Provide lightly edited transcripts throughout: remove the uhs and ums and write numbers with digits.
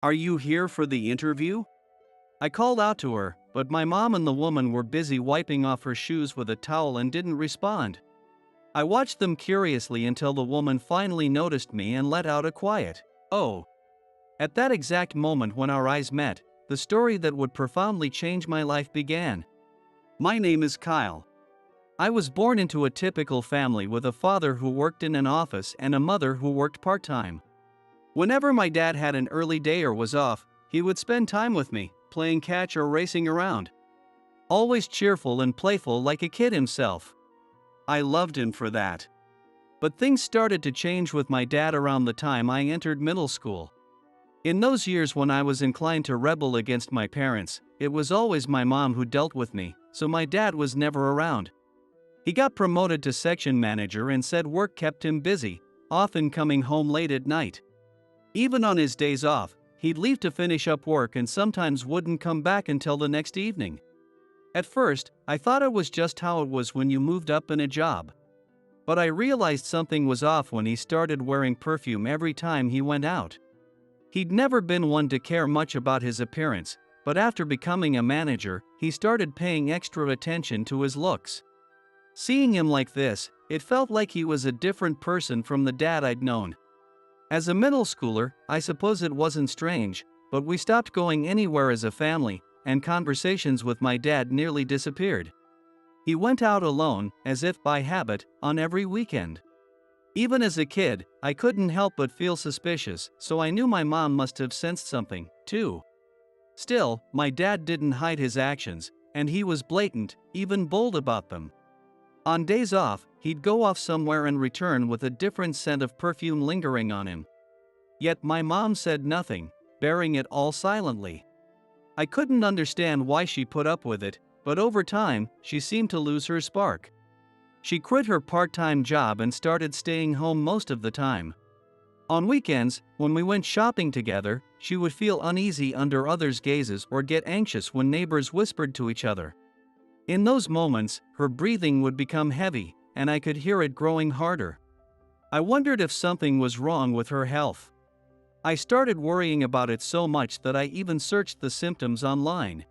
Are you here for the interview? I called out to her, but my mom and the woman were busy wiping off her shoes with a towel and didn't respond. I watched them curiously until the woman finally noticed me and let out a quiet, "Oh." At that exact moment when our eyes met, the story that would profoundly change my life began. My name is Kyle. I was born into a typical family with a father who worked in an office and a mother who worked part-time. Whenever my dad had an early day or was off, he would spend time with me, playing catch or racing around. Always cheerful and playful like a kid himself. I loved him for that. But things started to change with my dad around the time I entered middle school. In those years when I was inclined to rebel against my parents, it was always my mom who dealt with me, so my dad was never around. He got promoted to section manager and said work kept him busy, often coming home late at night. Even on his days off, he'd leave to finish up work and sometimes wouldn't come back until the next evening. At first, I thought it was just how it was when you moved up in a job. But I realized something was off when he started wearing perfume every time he went out. He'd never been one to care much about his appearance, but after becoming a manager, he started paying extra attention to his looks. Seeing him like this, it felt like he was a different person from the dad I'd known. As a middle schooler, I suppose it wasn't strange, but we stopped going anywhere as a family, and conversations with my dad nearly disappeared. He went out alone, as if by habit, on every weekend. Even as a kid, I couldn't help but feel suspicious, so I knew my mom must have sensed something, too. Still, my dad didn't hide his actions, and he was blatant, even bold about them. On days off, he'd go off somewhere and return with a different scent of perfume lingering on him. Yet my mom said nothing, bearing it all silently. I couldn't understand why she put up with it, but over time, she seemed to lose her spark. She quit her part-time job and started staying home most of the time. On weekends, when we went shopping together, she would feel uneasy under others' gazes or get anxious when neighbors whispered to each other. In those moments, her breathing would become heavy, and I could hear it growing harder. I wondered if something was wrong with her health. I started worrying about it so much that I even searched the symptoms online.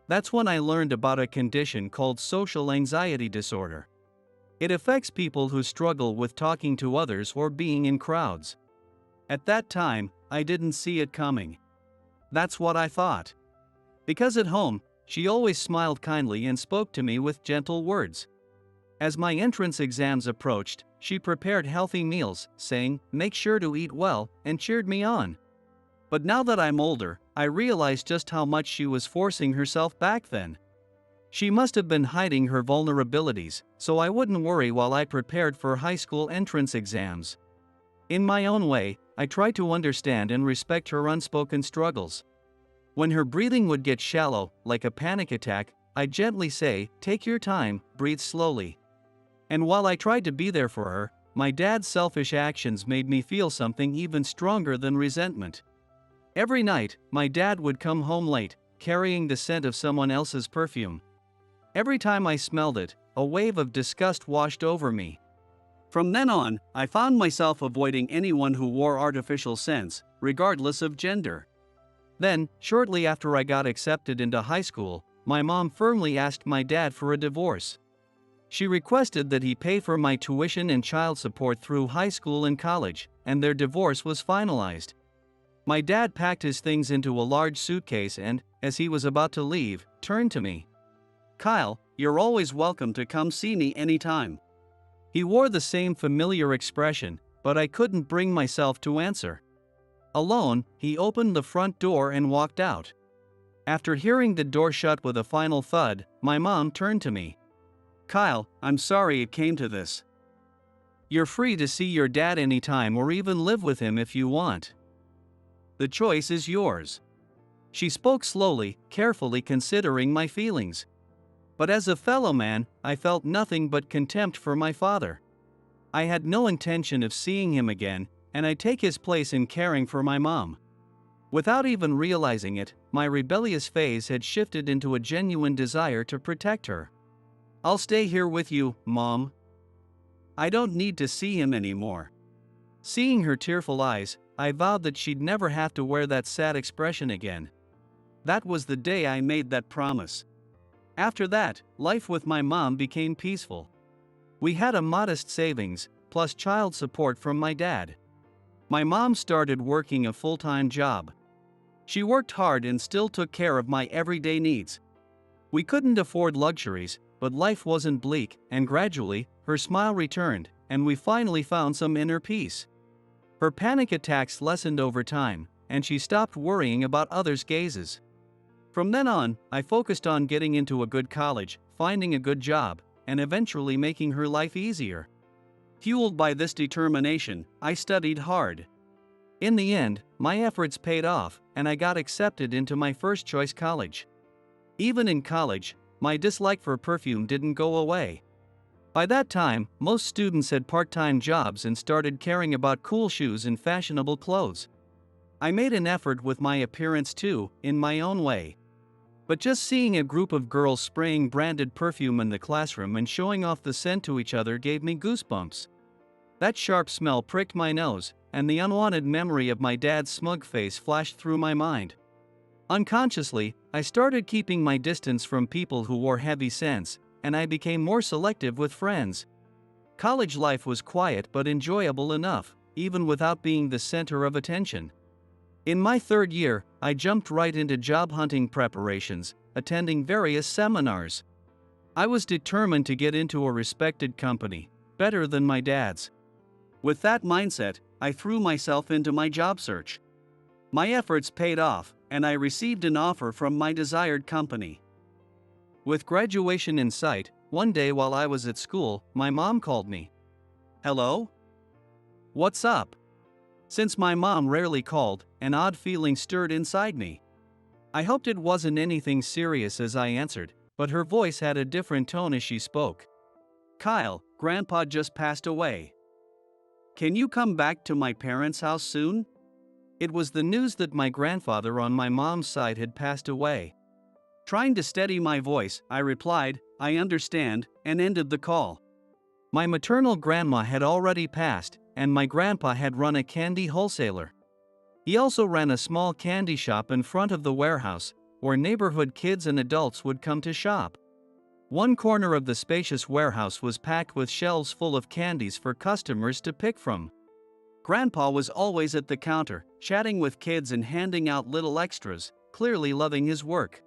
That's when I learned about a condition called social anxiety disorder. It affects people who struggle with talking to others or being in crowds. At that time, I didn't see it coming. That's what I thought. Because at home, she always smiled kindly and spoke to me with gentle words. As my entrance exams approached, she prepared healthy meals, saying, "Make sure to eat well," and cheered me on. But now that I'm older, I realize just how much she was forcing herself back then. She must have been hiding her vulnerabilities, so I wouldn't worry while I prepared for high school entrance exams. In my own way, I tried to understand and respect her unspoken struggles. When her breathing would get shallow, like a panic attack, I'd gently say, "Take your time, breathe slowly." And while I tried to be there for her, my dad's selfish actions made me feel something even stronger than resentment. Every night, my dad would come home late, carrying the scent of someone else's perfume. Every time I smelled it, a wave of disgust washed over me. From then on, I found myself avoiding anyone who wore artificial scents, regardless of gender. Then, shortly after I got accepted into high school, my mom firmly asked my dad for a divorce. She requested that he pay for my tuition and child support through high school and college, and their divorce was finalized. My dad packed his things into a large suitcase and, as he was about to leave, turned to me. "Kyle, you're always welcome to come see me anytime." He wore the same familiar expression, but I couldn't bring myself to answer. Alone, he opened the front door and walked out. After hearing the door shut with a final thud, my mom turned to me. "Kyle, I'm sorry it came to this. You're free to see your dad anytime or even live with him if you want. The choice is yours." She spoke slowly, carefully considering my feelings. But as a fellow man, I felt nothing but contempt for my father. I had no intention of seeing him again, and I'd take his place in caring for my mom. Without even realizing it, my rebellious phase had shifted into a genuine desire to protect her. "I'll stay here with you, Mom. I don't need to see him anymore." Seeing her tearful eyes, I vowed that she'd never have to wear that sad expression again. That was the day I made that promise. After that, life with my mom became peaceful. We had a modest savings, plus child support from my dad. My mom started working a full-time job. She worked hard and still took care of my everyday needs. We couldn't afford luxuries, but life wasn't bleak, and gradually, her smile returned, and we finally found some inner peace. Her panic attacks lessened over time, and she stopped worrying about others' gazes. From then on, I focused on getting into a good college, finding a good job, and eventually making her life easier. Fueled by this determination, I studied hard. In the end, my efforts paid off, and I got accepted into my first-choice college. Even in college, my dislike for perfume didn't go away. By that time, most students had part-time jobs and started caring about cool shoes and fashionable clothes. I made an effort with my appearance too, in my own way. But just seeing a group of girls spraying branded perfume in the classroom and showing off the scent to each other gave me goosebumps. That sharp smell pricked my nose, and the unwanted memory of my dad's smug face flashed through my mind. Unconsciously, I started keeping my distance from people who wore heavy scents, and I became more selective with friends. College life was quiet but enjoyable enough, even without being the center of attention. In my third year, I jumped right into job hunting preparations, attending various seminars. I was determined to get into a respected company, better than my dad's. With that mindset, I threw myself into my job search. My efforts paid off, and I received an offer from my desired company. With graduation in sight, one day while I was at school, my mom called me. "Hello? What's up?" Since my mom rarely called, an odd feeling stirred inside me. I hoped it wasn't anything serious as I answered, but her voice had a different tone as she spoke. "Kyle, Grandpa just passed away. Can you come back to my parents' house soon?" It was the news that my grandfather on my mom's side had passed away. Trying to steady my voice, I replied, "I understand," and ended the call. My maternal grandma had already passed, and my grandpa had run a candy wholesaler. He also ran a small candy shop in front of the warehouse, where neighborhood kids and adults would come to shop. One corner of the spacious warehouse was packed with shelves full of candies for customers to pick from. Grandpa was always at the counter, chatting with kids and handing out little extras, clearly loving his work.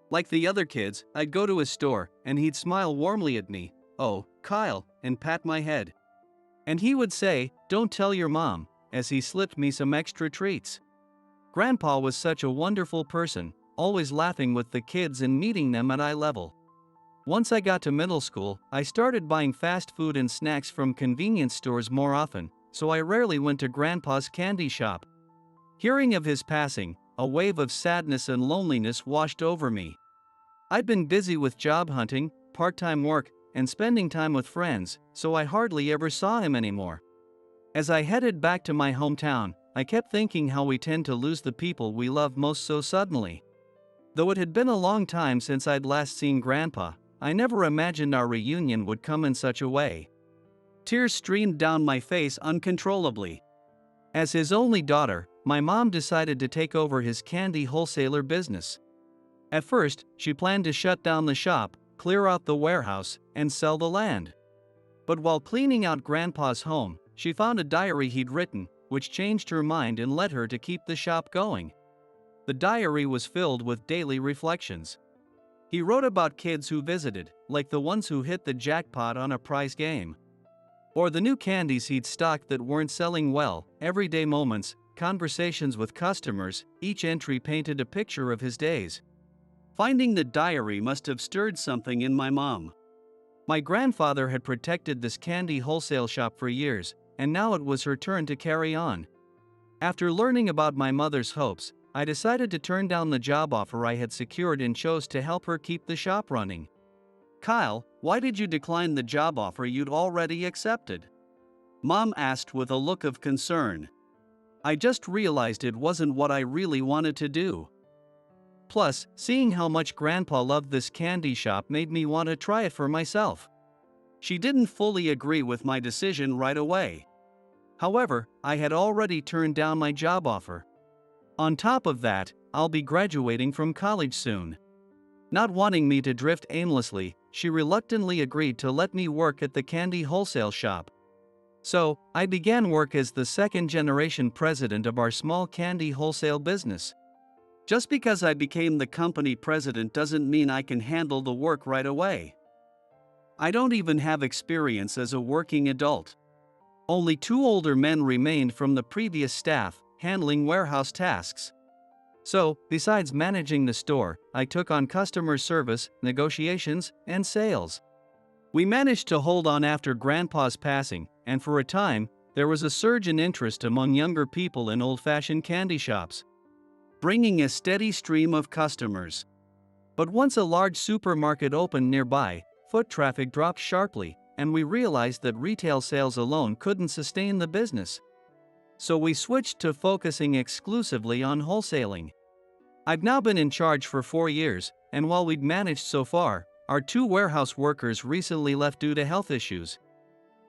Like the other kids, I'd go to his store, and he'd smile warmly at me, "Oh, Kyle," and pat my head. And he would say, "Don't tell your mom," as he slipped me some extra treats. Grandpa was such a wonderful person, always laughing with the kids and meeting them at eye level. Once I got to middle school, I started buying fast food and snacks from convenience stores more often, so I rarely went to Grandpa's candy shop. Hearing of his passing, a wave of sadness and loneliness washed over me. I'd been busy with job hunting, part-time work, and spending time with friends, so I hardly ever saw him anymore. As I headed back to my hometown, I kept thinking how we tend to lose the people we love most so suddenly. Though it had been a long time since I'd last seen Grandpa, I never imagined our reunion would come in such a way. Tears streamed down my face uncontrollably. As his only daughter, my mom decided to take over his candy wholesaler business. At first, she planned to shut down the shop, clear out the warehouse, and sell the land. But while cleaning out Grandpa's home, she found a diary he'd written, which changed her mind and led her to keep the shop going. The diary was filled with daily reflections. He wrote about kids who visited, like the ones who hit the jackpot on a prize game. Or the new candies he'd stocked that weren't selling well, everyday moments, conversations with customers, each entry painted a picture of his days. Finding the diary must have stirred something in my mom. My grandfather had protected this candy wholesale shop for years, and now it was her turn to carry on. After learning about my mother's hopes, I decided to turn down the job offer I had secured and chose to help her keep the shop running. "Kyle, why did you decline the job offer you'd already accepted?" Mom asked with a look of concern. "I just realized it wasn't what I really wanted to do. Plus, seeing how much Grandpa loved this candy shop made me want to try it for myself." She didn't fully agree with my decision right away. However, I had already turned down my job offer. On top of that, I'll be graduating from college soon. Not wanting me to drift aimlessly, she reluctantly agreed to let me work at the candy wholesale shop. So, I began work as the second-generation president of our small candy wholesale business. Just because I became the company president doesn't mean I can handle the work right away. I don't even have experience as a working adult. Only 2 older men remained from the previous staff, handling warehouse tasks. So, besides managing the store, I took on customer service, negotiations, and sales. We managed to hold on after Grandpa's passing, and for a time, there was a surge in interest among younger people in old-fashioned candy shops, bringing a steady stream of customers. But once a large supermarket opened nearby, foot traffic dropped sharply, and we realized that retail sales alone couldn't sustain the business. So we switched to focusing exclusively on wholesaling. I've now been in charge for 4 years, and while we'd managed so far, our 2 warehouse workers recently left due to health issues.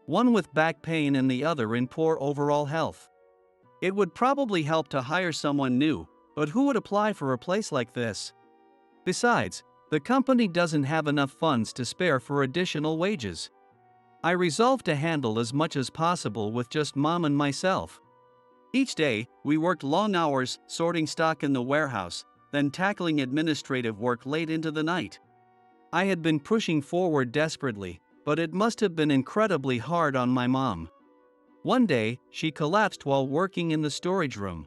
One with back pain and the other in poor overall health. It would probably help to hire someone new, but who would apply for a place like this? Besides, the company doesn't have enough funds to spare for additional wages. I resolved to handle as much as possible with just Mom and myself. Each day, we worked long hours sorting stock in the warehouse, then tackling administrative work late into the night. I had been pushing forward desperately, but it must have been incredibly hard on my mom. One day, she collapsed while working in the storage room.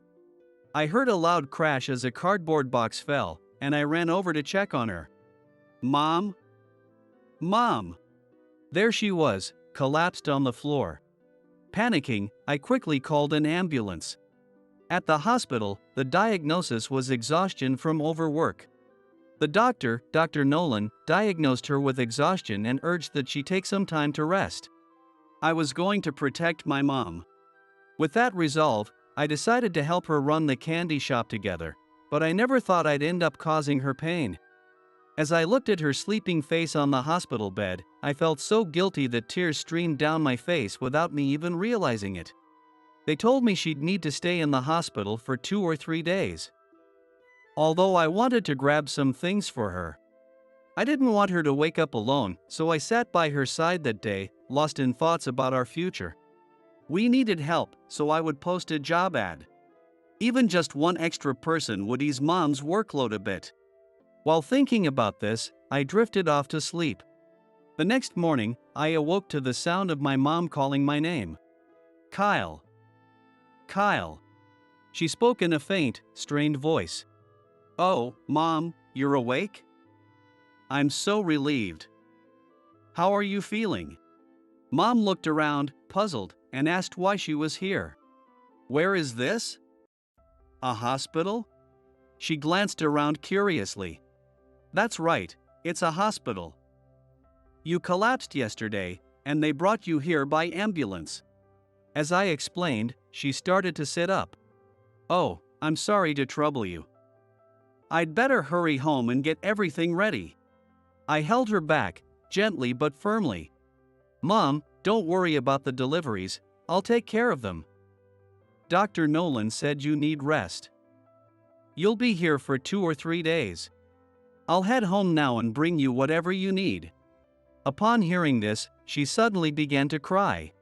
I heard a loud crash as a cardboard box fell, and I ran over to check on her. "Mom? Mom!" There she was, collapsed on the floor. Panicking, I quickly called an ambulance. At the hospital, the diagnosis was exhaustion from overwork. The doctor, Dr. Nolan, diagnosed her with exhaustion and urged that she take some time to rest. I was going to protect my mom. With that resolve, I decided to help her run the candy shop together, but I never thought I'd end up causing her pain. As I looked at her sleeping face on the hospital bed, I felt so guilty that tears streamed down my face without me even realizing it. They told me she'd need to stay in the hospital for 2 or 3 days. Although I wanted to grab some things for her, I didn't want her to wake up alone, so I sat by her side that day, lost in thoughts about our future. We needed help, so I would post a job ad. Even just one extra person would ease Mom's workload a bit. While thinking about this, I drifted off to sleep. The next morning, I awoke to the sound of my mom calling my name. "Kyle. Kyle." She spoke in a faint, strained voice. "Oh, Mom, you're awake? I'm so relieved. How are you feeling?" Mom looked around, puzzled, and asked why she was here. "Where is this? A hospital?" She glanced around curiously. "That's right, it's a hospital. You collapsed yesterday, and they brought you here by ambulance." As I explained, she started to sit up. "Oh, I'm sorry to trouble you. I'd better hurry home and get everything ready." I held her back, gently but firmly. "Mom, don't worry about the deliveries, I'll take care of them. Dr. Nolan said you need rest. You'll be here for 2 or 3 days. I'll head home now and bring you whatever you need." Upon hearing this, she suddenly began to cry.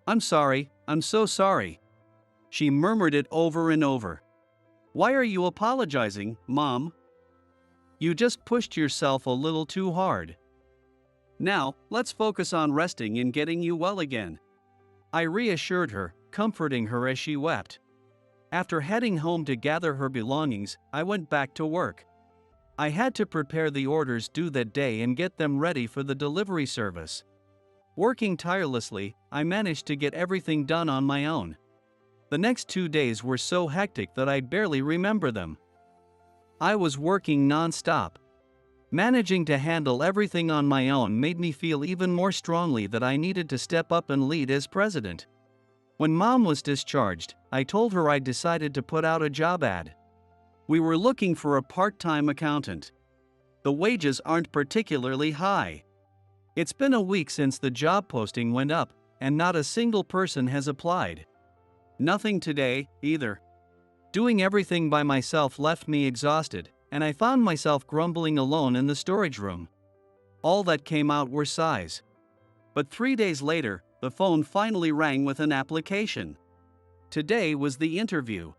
I'm so sorry." She murmured it over and over. "Why are you apologizing, Mom? You just pushed yourself a little too hard. Now, let's focus on resting and getting you well again." I reassured her, comforting her as she wept. After heading home to gather her belongings, I went back to work. I had to prepare the orders due that day and get them ready for the delivery service. Working tirelessly, I managed to get everything done on my own. The next 2 days were so hectic that I barely remember them. I was working non-stop. Managing to handle everything on my own made me feel even more strongly that I needed to step up and lead as president. When Mom was discharged, I told her I'd decided to put out a job ad. We were looking for a part-time accountant. The wages aren't particularly high. It's been a week since the job posting went up, and not a single person has applied. Nothing today, either. Doing everything by myself left me exhausted, and I found myself grumbling alone in the storage room. All that came out were sighs. But 3 days later, the phone finally rang with an application. Today was the interview.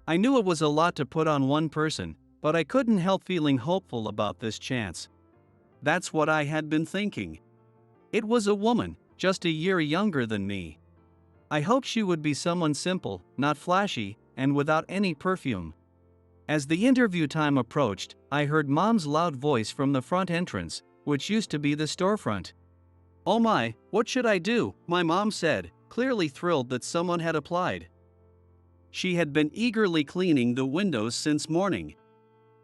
I knew it was a lot to put on one person, but I couldn't help feeling hopeful about this chance. That's what I had been thinking. It was a woman, just a year younger than me. I hoped she would be someone simple, not flashy, and without any perfume. As the interview time approached, I heard Mom's loud voice from the front entrance, which used to be the storefront. "Oh my, what should I do?" my mom said, clearly thrilled that someone had applied. She had been eagerly cleaning the windows since morning.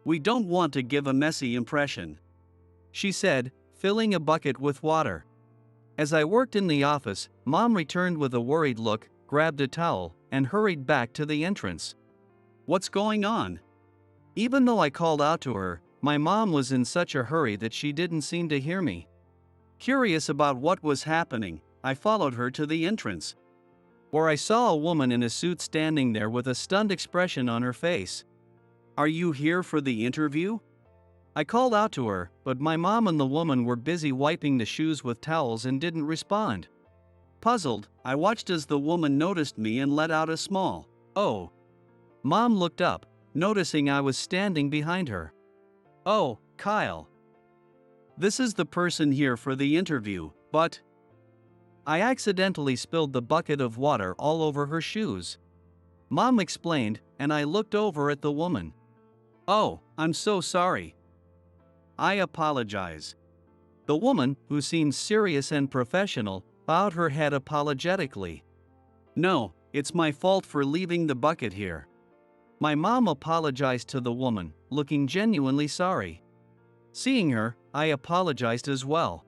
"We don't want to give a messy impression," she said, filling a bucket with water. As I worked in the office, Mom returned with a worried look, grabbed a towel, and hurried back to the entrance. "What's going on?" Even though I called out to her, my mom was in such a hurry that she didn't seem to hear me. Curious about what was happening, I followed her to the entrance, where I saw a woman in a suit standing there with a stunned expression on her face. "Are you here for the interview?" I called out to her, but my mom and the woman were busy wiping the shoes with towels and didn't respond. Puzzled, I watched as the woman noticed me and let out a small, "Oh." Mom looked up, noticing I was standing behind her. "Oh, Kyle. This is the person here for the interview, but..." I accidentally spilled the bucket of water all over her shoes. Mom explained, and I looked over at the woman. "Oh, I'm so sorry. I apologize." The woman, who seemed serious and professional, bowed her head apologetically. "No, it's my fault for leaving the bucket here." My mom apologized to the woman, looking genuinely sorry. Seeing her, I apologized as well.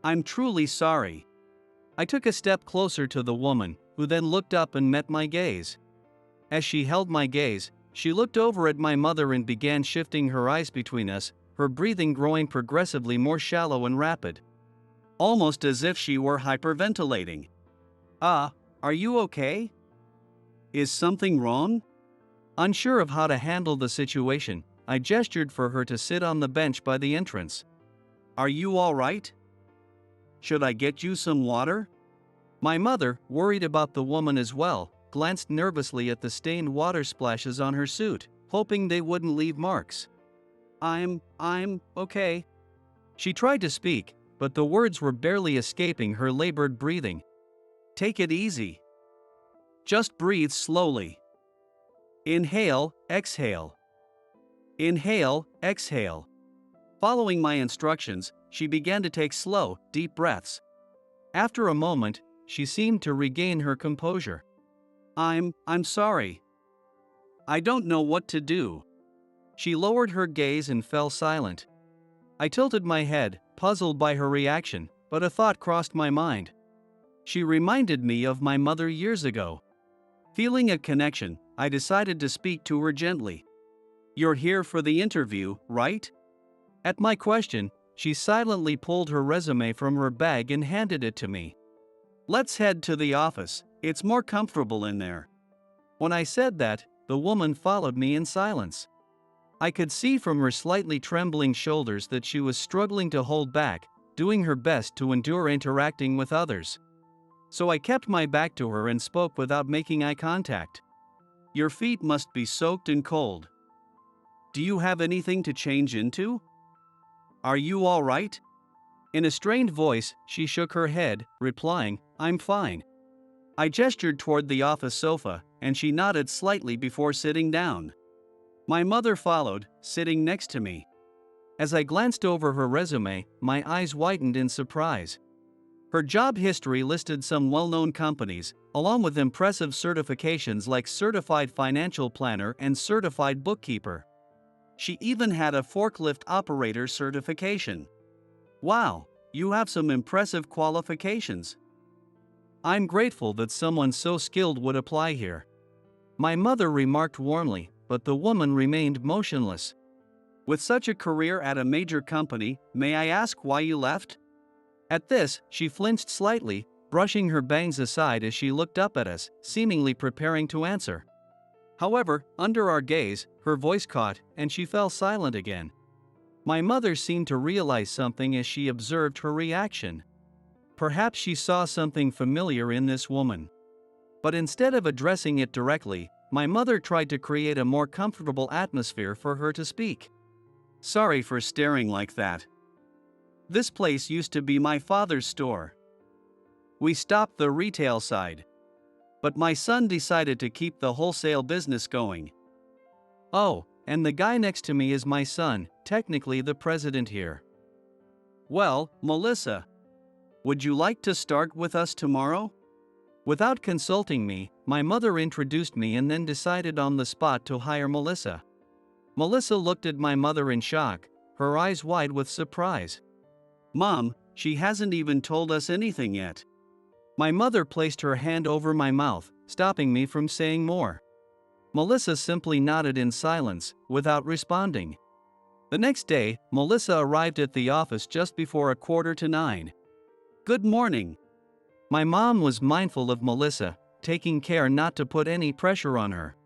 "I'm truly sorry." I took a step closer to the woman, who then looked up and met my gaze. As she held my gaze, she looked over at my mother and began shifting her eyes between us, her breathing growing progressively more shallow and rapid. Almost as if she were hyperventilating. Are you okay? Is something wrong?" Unsure of how to handle the situation, I gestured for her to sit on the bench by the entrance. "Are you all right? Should I get you some water?" My mother, worried about the woman as well, glanced nervously at the stained water splashes on her suit, hoping they wouldn't leave marks. I'm okay." She tried to speak, but the words were barely escaping her labored breathing. "Take it easy. Just breathe slowly. Inhale, exhale. Inhale, exhale." Following my instructions, she began to take slow, deep breaths. After a moment, she seemed to regain her composure. I'm sorry. I don't know what to do." She lowered her gaze and fell silent. I tilted my head, puzzled by her reaction, but a thought crossed my mind. She reminded me of my mother years ago. Feeling a connection, I decided to speak to her gently. "You're here for the interview, right?" At my question, she silently pulled her resume from her bag and handed it to me. "Let's head to the office, it's more comfortable in there." When I said that, the woman followed me in silence. I could see from her slightly trembling shoulders that she was struggling to hold back, doing her best to endure interacting with others. So I kept my back to her and spoke without making eye contact. "Your feet must be soaked and cold. Do you have anything to change into? Are you all right?" In a strained voice, she shook her head, replying, "I'm fine." I gestured toward the office sofa, and she nodded slightly before sitting down. My mother followed, sitting next to me. As I glanced over her resume, my eyes widened in surprise. Her job history listed some well-known companies, along with impressive certifications like Certified Financial Planner and Certified Bookkeeper. She even had a forklift operator certification. "Wow, you have some impressive qualifications." I'm grateful that someone so skilled would apply here. My mother remarked warmly, but the woman remained motionless. "With such a career at a major company, may I ask why you left?" At this, she flinched slightly, brushing her bangs aside as she looked up at us, seemingly preparing to answer. However, under our gaze, her voice caught, and she fell silent again. My mother seemed to realize something as she observed her reaction. Perhaps she saw something familiar in this woman. But instead of addressing it directly, my mother tried to create a more comfortable atmosphere for her to speak. "Sorry for staring like that. This place used to be my father's store. We stopped the retail side. But my son decided to keep the wholesale business going. Oh, and the guy next to me is my son, technically the president here. Well, Melissa, would you like to start with us tomorrow?" Without consulting me, my mother introduced me and then decided on the spot to hire Melissa. Melissa looked at my mother in shock, her eyes wide with surprise. "Mom, she hasn't even told us anything yet." My mother placed her hand over my mouth, stopping me from saying more. Melissa simply nodded in silence, without responding. The next day, Melissa arrived at the office just before 8:45. "Good morning." My mom was mindful of Melissa, taking care not to put any pressure on her.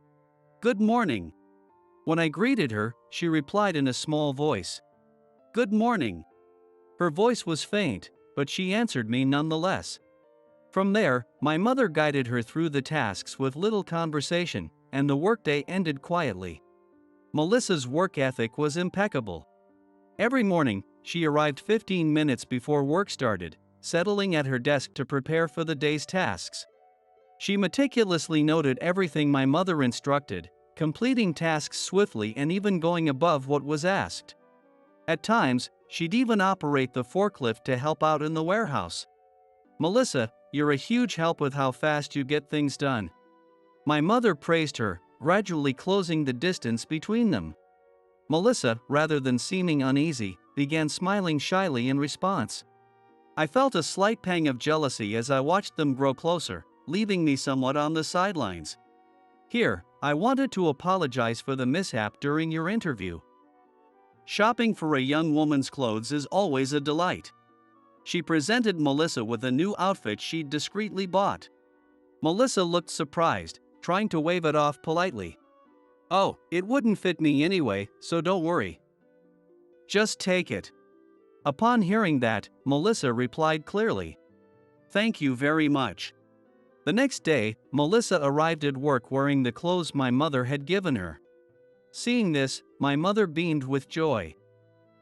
"Good morning." When I greeted her, she replied in a small voice. "Good morning." Her voice was faint, but she answered me nonetheless. From there, my mother guided her through the tasks with little conversation, and the workday ended quietly. Melissa's work ethic was impeccable. Every morning, she arrived 15 minutes before work started, settling at her desk to prepare for the day's tasks. She meticulously noted everything my mother instructed, completing tasks swiftly and even going above what was asked. At times, she'd even operate the forklift to help out in the warehouse. "Melissa, you're a huge help with how fast you get things done." My mother praised her, gradually closing the distance between them. Melissa, rather than seeming uneasy, began smiling shyly in response. I felt a slight pang of jealousy as I watched them grow closer, leaving me somewhat on the sidelines. "Here, I wanted to apologize for the mishap during your interview. Shopping for a young woman's clothes is always a delight." She presented Melissa with a new outfit she'd discreetly bought. Melissa looked surprised, trying to wave it off politely. "Oh, it wouldn't fit me anyway, so don't worry. Just take it." Upon hearing that, Melissa replied clearly, "Thank you very much." The next day, Melissa arrived at work wearing the clothes my mother had given her. Seeing this, my mother beamed with joy.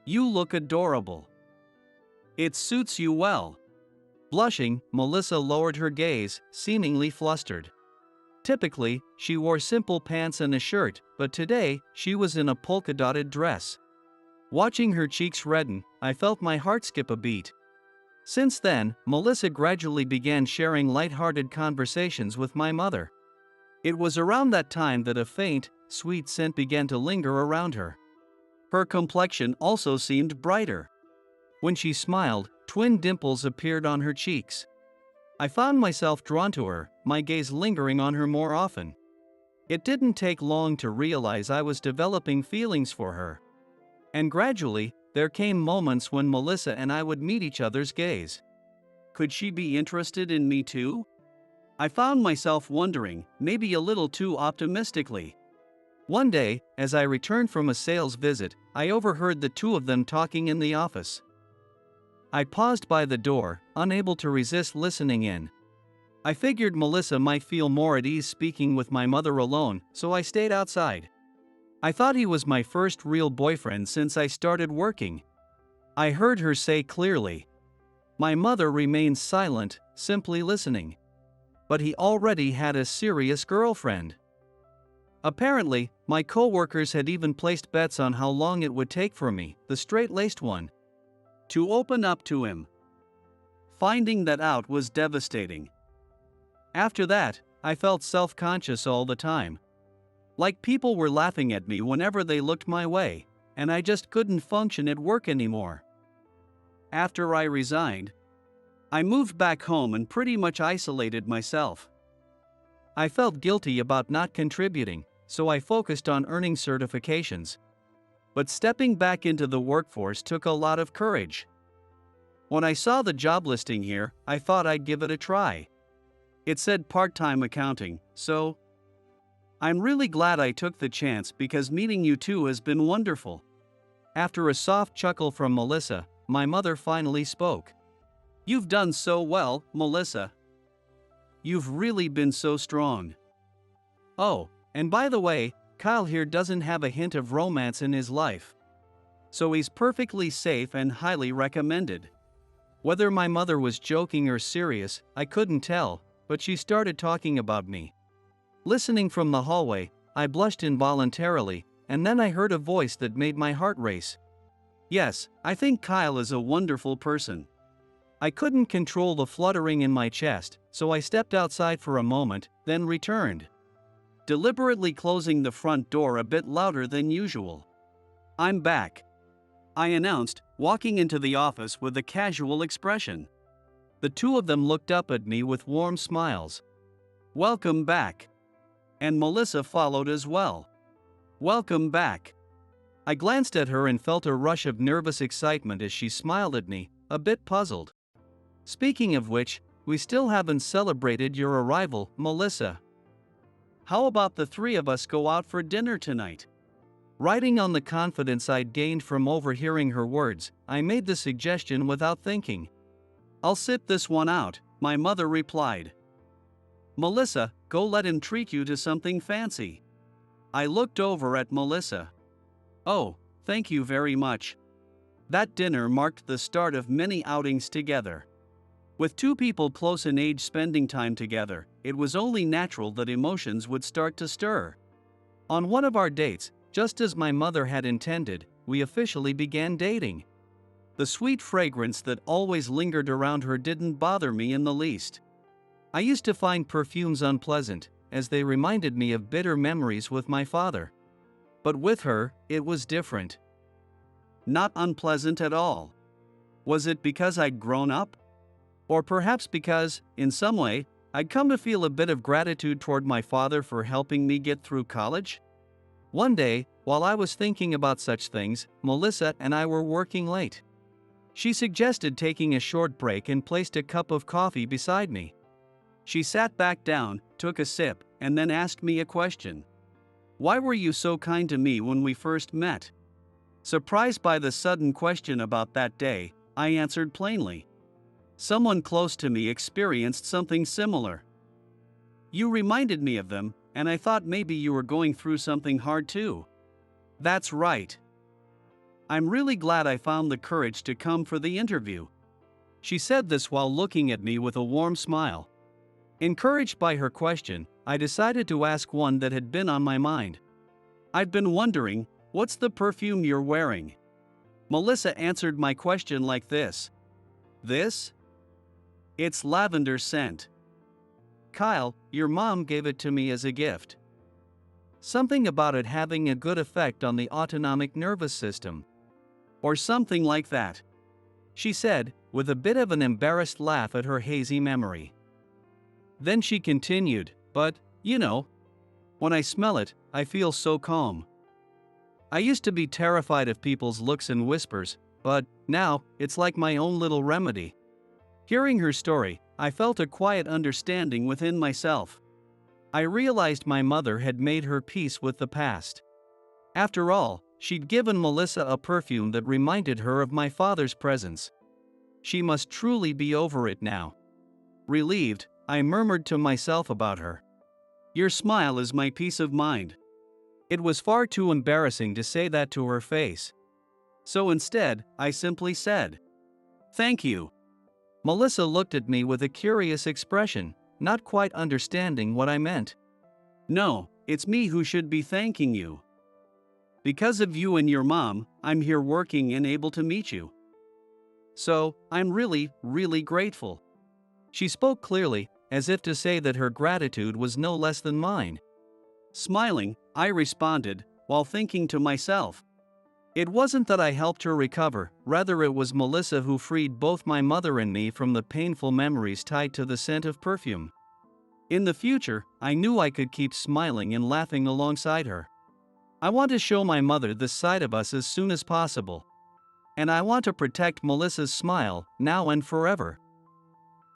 "You look adorable. It suits you well." Blushing, Melissa lowered her gaze, seemingly flustered. Typically, she wore simple pants and a shirt, but today, she was in a polka-dotted dress. Watching her cheeks redden, I felt my heart skip a beat. Since then, Melissa gradually began sharing light-hearted conversations with my mother. It was around that time that a faint, sweet scent began to linger around her. Her complexion also seemed brighter. When she smiled, twin dimples appeared on her cheeks. I found myself drawn to her, my gaze lingering on her more often. It didn't take long to realize I was developing feelings for her. And gradually, there came moments when Melissa and I would meet each other's gaze. Could she be interested in me too? I found myself wondering, maybe a little too optimistically. One day, as I returned from a sales visit, I overheard the two of them talking in the office. I paused by the door, unable to resist listening in. I figured Melissa might feel more at ease speaking with my mother alone, so I stayed outside. I thought he was my first real boyfriend since I started working. I heard her say clearly. My mother remained silent, simply listening. But he already had a serious girlfriend. Apparently, my coworkers had even placed bets on how long it would take for me, the straight-laced one, to open up to him. Finding that out was devastating. After that, I felt self-conscious all the time. Like people were laughing at me whenever they looked my way, and I just couldn't function at work anymore. After I resigned, I moved back home and pretty much isolated myself. I felt guilty about not contributing, so I focused on earning certifications. But stepping back into the workforce took a lot of courage. When I saw the job listing here, I thought I'd give it a try. It said part-time accounting, so I'm really glad I took the chance because meeting you two has been wonderful. After a soft chuckle from Melissa, my mother finally spoke. You've done so well, Melissa. You've really been so strong. Oh, and by the way, Kyle here doesn't have a hint of romance in his life. So he's perfectly safe and highly recommended. Whether my mother was joking or serious, I couldn't tell, but she started talking about me. Listening from the hallway, I blushed involuntarily, and then I heard a voice that made my heart race. Yes, I think Kyle is a wonderful person. I couldn't control the fluttering in my chest, so I stepped outside for a moment, then returned, deliberately closing the front door a bit louder than usual. I'm back, I announced, walking into the office with a casual expression. The two of them looked up at me with warm smiles. Welcome back. And Melissa followed as well. Welcome back. I glanced at her and felt a rush of nervous excitement as she smiled at me, a bit puzzled. Speaking of which, we still haven't celebrated your arrival, Melissa. How about the three of us go out for dinner tonight? Riding on the confidence I'd gained from overhearing her words, I made the suggestion without thinking. I'll sit this one out, my mother replied. Melissa, go let him treat you to something fancy. I looked over at Melissa. Oh, thank you very much. That dinner marked the start of many outings together. With two people close in age spending time together, it was only natural that emotions would start to stir. On one of our dates, just as my mother had intended, we officially began dating. The sweet fragrance that always lingered around her didn't bother me in the least. I used to find perfumes unpleasant, as they reminded me of bitter memories with my father. But with her, it was different. Not unpleasant at all. Was it because I'd grown up? Or perhaps because, in some way, I'd come to feel a bit of gratitude toward my father for helping me get through college? One day, while I was thinking about such things, Melissa and I were working late. She suggested taking a short break and placed a cup of coffee beside me. She sat back down, took a sip, and then asked me a question. Why were you so kind to me when we first met? Surprised by the sudden question about that day, I answered plainly. Someone close to me experienced something similar. You reminded me of them, and I thought maybe you were going through something hard too. That's right. I'm really glad I found the courage to come for the interview. She said this while looking at me with a warm smile. Encouraged by her question, I decided to ask one that had been on my mind. I'd been wondering, what's the perfume you're wearing? Melissa answered my question like this. This? It's lavender scent. Kyle, your mom gave it to me as a gift. Something about it having a good effect on the autonomic nervous system. Or something like that. She said, with a bit of an embarrassed laugh at her hazy memory. Then she continued, but, you know, when I smell it, I feel so calm. I used to be terrified of people's looks and whispers, but now, it's like my own little remedy. Hearing her story, I felt a quiet understanding within myself. I realized my mother had made her peace with the past. After all, she'd given Melissa a perfume that reminded her of my father's presence. She must truly be over it now. Relieved, I murmured to myself about her. Your smile is my peace of mind. It was far too embarrassing to say that to her face. So instead, I simply said, Thank you. Melissa looked at me with a curious expression, not quite understanding what I meant. No, it's me who should be thanking you. Because of you and your mom, I'm here working and able to meet you. So, I'm really, really grateful. She spoke clearly, as if to say that her gratitude was no less than mine. Smiling, I responded, while thinking to myself. It wasn't that I helped her recover, rather it was Melissa who freed both my mother and me from the painful memories tied to the scent of perfume. In the future, I knew I could keep smiling and laughing alongside her. I want to show my mother this side of us as soon as possible. And I want to protect Melissa's smile, now and forever.